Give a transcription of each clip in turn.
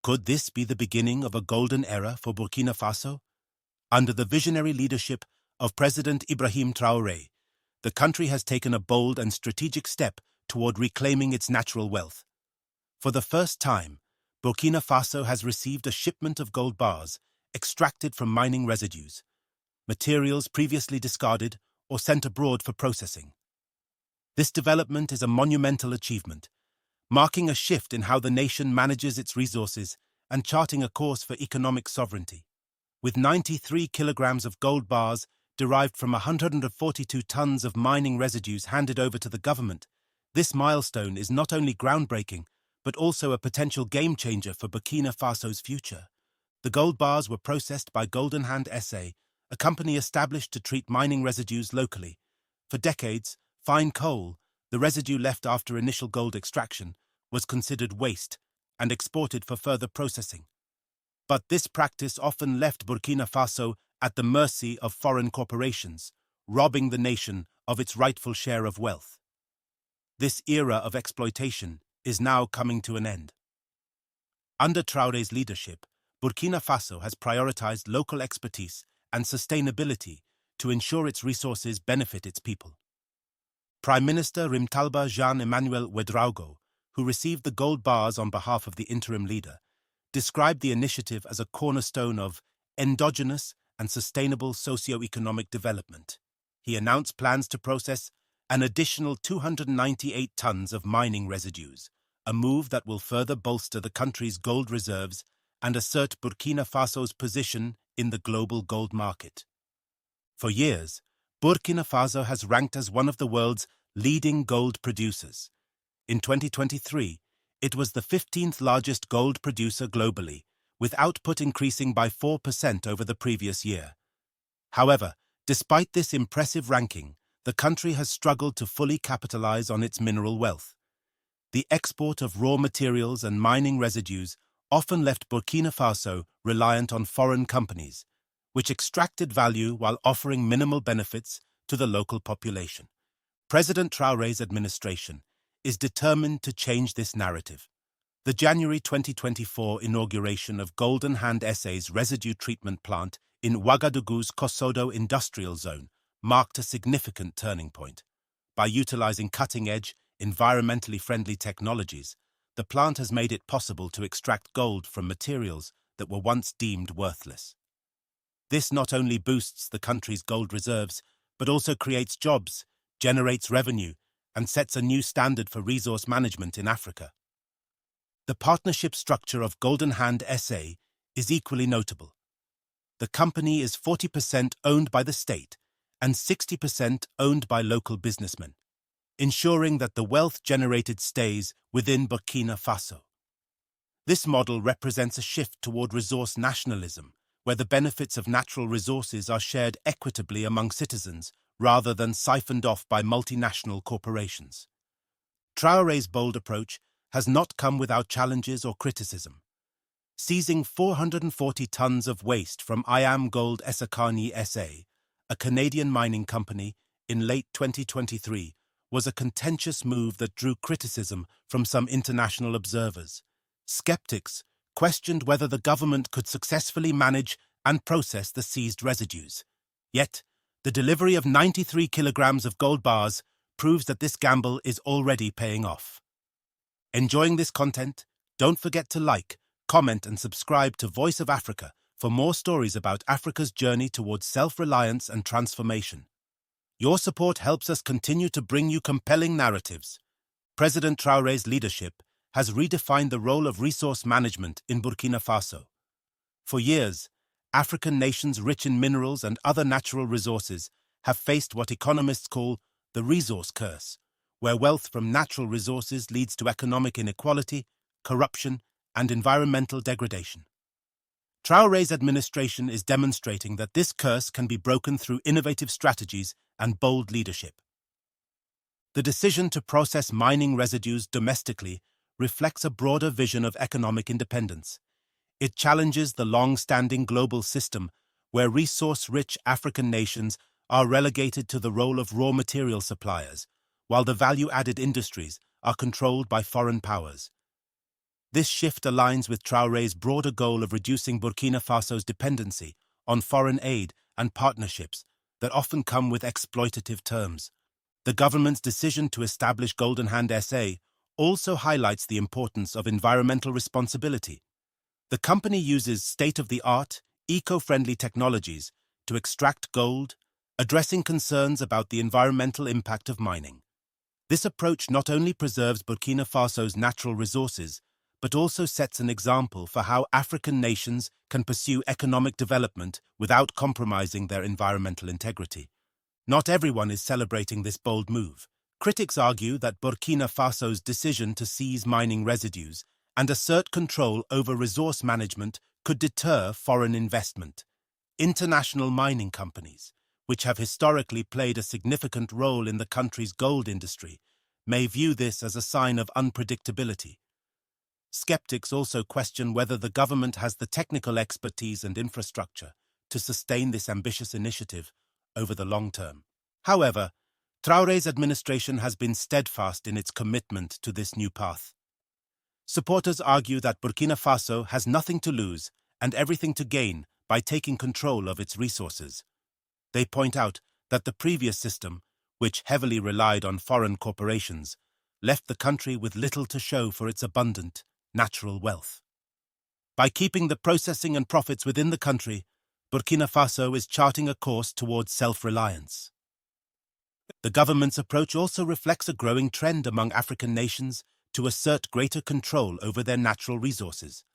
Could this be the beginning of a golden era for Burkina Faso? Under the visionary leadership of President Ibrahim Traoré, the country has taken a bold and strategic step toward reclaiming its natural wealth. For the first time, Burkina Faso has received a shipment of gold bars extracted from mining residues, materials previously discarded or sent abroad for processing. This development is a monumental achievement, marking a shift in how the nation manages its resources and charting a course for economic sovereignty. With 93 kilograms of gold bars derived from 142 tons of mining residues handed over to the government, this milestone is not only groundbreaking, but also a potential game-changer for Burkina Faso's future. The gold bars were processed by Golden Hand SA, a company established to treat mining residues locally. For decades, fine coal, the residue left after initial gold extraction, was considered waste and exported for further processing. But this practice often left Burkina Faso at the mercy of foreign corporations, robbing the nation of its rightful share of wealth. This era of exploitation is now coming to an end. Under Traoré's leadership, Burkina Faso has prioritized local expertise and sustainability to ensure its resources benefit its people. Prime Minister Rimtalba Jean-Emmanuel Ouedraogo, who received the gold bars on behalf of the interim leader, described the initiative as a cornerstone of endogenous and sustainable socio-economic development. He announced plans to process an additional 298 tons of mining residues, a move that will further bolster the country's gold reserves and assert Burkina Faso's position in the global gold market. For years, Burkina Faso has ranked as one of the world's leading gold producers. In 2023, it was the 15th largest gold producer globally, with output increasing by 4% over the previous year. However, despite this impressive ranking, the country has struggled to fully capitalize on its mineral wealth. The export of raw materials and mining residues often left Burkina Faso reliant on foreign companies, which extracted value while offering minimal benefits to the local population. President Traoré's administration is determined to change this narrative. The January 2024 inauguration of Golden Hand SA's residue treatment plant in Ouagadougou's Kosodo industrial zone marked a significant turning point. By utilizing cutting-edge, environmentally friendly technologies, the plant has made it possible to extract gold from materials that were once deemed worthless. This not only boosts the country's gold reserves, but also creates jobs, generates revenue, and sets a new standard for resource management in Africa. The partnership structure of Golden Hand SA is equally notable. The company is 40% owned by the state and 60% owned by local businessmen, ensuring that the wealth generated stays within Burkina Faso. This model represents a shift toward resource nationalism, where the benefits of natural resources are shared equitably among citizens rather than siphoned off by multinational corporations. Traoré's bold approach has not come without challenges or criticism. Seizing 440 tons of waste from IAM Gold Essakane SA, a Canadian mining company, in late 2023 was a contentious move that drew criticism from some international observers. Skeptics questioned whether the government could successfully manage and process the seized residues. Yet, the delivery of 93 kilograms of gold bars proves that this gamble is already paying off. Enjoying this content? Don't forget to like, comment, and subscribe to Voice of Africa for more stories about Africa's journey towards self-reliance and transformation. Your support helps us continue to bring you compelling narratives. President Traoré's leadership has redefined the role of resource management in Burkina Faso. For years, African nations rich in minerals and other natural resources have faced what economists call the resource curse, where wealth from natural resources leads to economic inequality, corruption, and environmental degradation. Traoré's administration is demonstrating that this curse can be broken through innovative strategies and bold leadership. The decision to process mining residues domestically reflects a broader vision of economic independence. It challenges the long-standing global system where resource-rich African nations are relegated to the role of raw material suppliers, while the value-added industries are controlled by foreign powers. This shift aligns with Traoré's broader goal of reducing Burkina Faso's dependency on foreign aid and partnerships that often come with exploitative terms. The government's decision to establish Golden Hand SA also highlights the importance of environmental responsibility. The company uses state-of-the-art, eco-friendly technologies to extract gold, addressing concerns about the environmental impact of mining. This approach not only preserves Burkina Faso's natural resources, but also sets an example for how African nations can pursue economic development without compromising their environmental integrity. Not everyone is celebrating this bold move. Critics argue that Burkina Faso's decision to seize mining residues and assert control over resource management could deter foreign investment. International mining companies, which have historically played a significant role in the country's gold industry, may view this as a sign of unpredictability. Skeptics also question whether the government has the technical expertise and infrastructure to sustain this ambitious initiative over the long term. However, Traoré's administration has been steadfast in its commitment to this new path. Supporters argue that Burkina Faso has nothing to lose and everything to gain by taking control of its resources. They point out that the previous system, which heavily relied on foreign corporations, left the country with little to show for its abundant natural wealth. By keeping the processing and profits within the country, Burkina Faso is charting a course towards self-reliance. The government's approach also reflects a growing trend among African nations to assert greater control over their natural resources.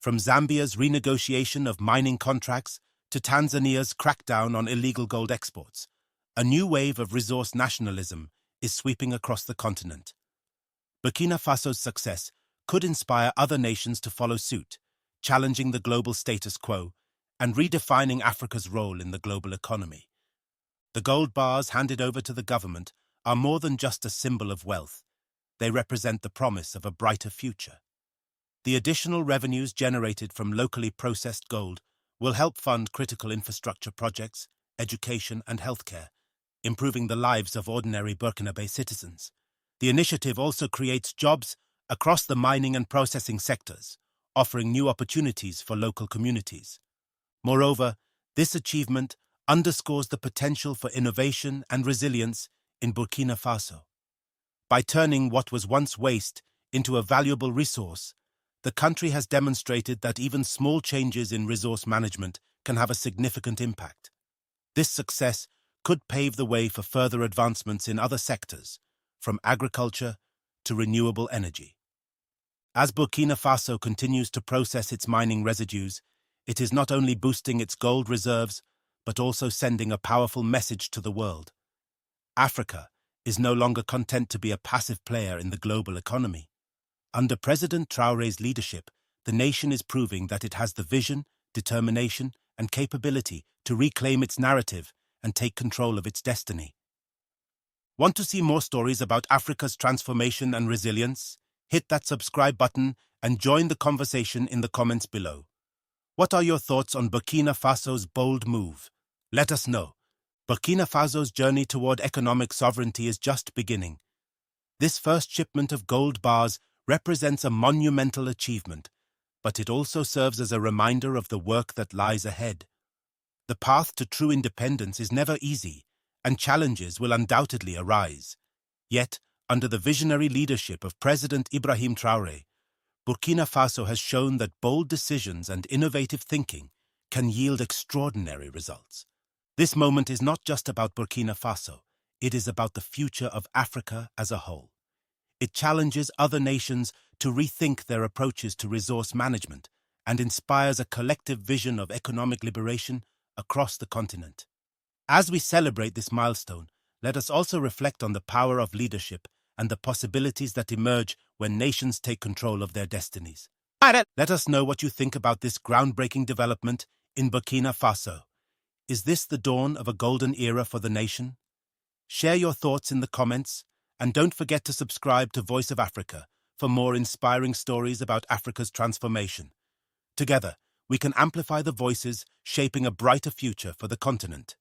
From Zambia's renegotiation of mining contracts to Tanzania's crackdown on illegal gold exports, a new wave of resource nationalism is sweeping across the continent. Burkina Faso's success could inspire other nations to follow suit, challenging the global status quo and redefining Africa's role in the global economy. The gold bars handed over to the government are more than just a symbol of wealth. They represent the promise of a brighter future. The additional revenues generated from locally processed gold will help fund critical infrastructure projects, education, and healthcare, improving the lives of ordinary Burkinabe citizens. The initiative also creates jobs across the mining and processing sectors, offering new opportunities for local communities. Moreover, this achievement underscores the potential for innovation and resilience in Burkina Faso. By turning what was once waste into a valuable resource, the country has demonstrated that even small changes in resource management can have a significant impact. This success could pave the way for further advancements in other sectors, from agriculture to renewable energy. As Burkina Faso continues to process its mining residues, it is not only boosting its gold reserves, but also sending a powerful message to the world. Africa is no longer content to be a passive player in the global economy. Under President Traoré's leadership, the nation is proving that it has the vision, determination, and capability to reclaim its narrative and take control of its destiny. Want to see more stories about Africa's transformation and resilience? Hit that subscribe button and join the conversation in the comments below. What are your thoughts on Burkina Faso's bold move? Let us know. Burkina Faso's journey toward economic sovereignty is just beginning. This first shipment of gold bars represents a monumental achievement, but it also serves as a reminder of the work that lies ahead. The path to true independence is never easy, and challenges will undoubtedly arise. Yet, under the visionary leadership of President Ibrahim Traoré, Burkina Faso has shown that bold decisions and innovative thinking can yield extraordinary results. This moment is not just about Burkina Faso, it is about the future of Africa as a whole. It challenges other nations to rethink their approaches to resource management and inspires a collective vision of economic liberation across the continent. As we celebrate this milestone, let us also reflect on the power of leadership and the possibilities that emerge when nations take control of their destinies. Let us know what you think about this groundbreaking development in Burkina Faso. Is this the dawn of a golden era for the nation? Share your thoughts in the comments, and don't forget to subscribe to Voice of Africa for more inspiring stories about Africa's transformation. Together, we can amplify the voices shaping a brighter future for the continent.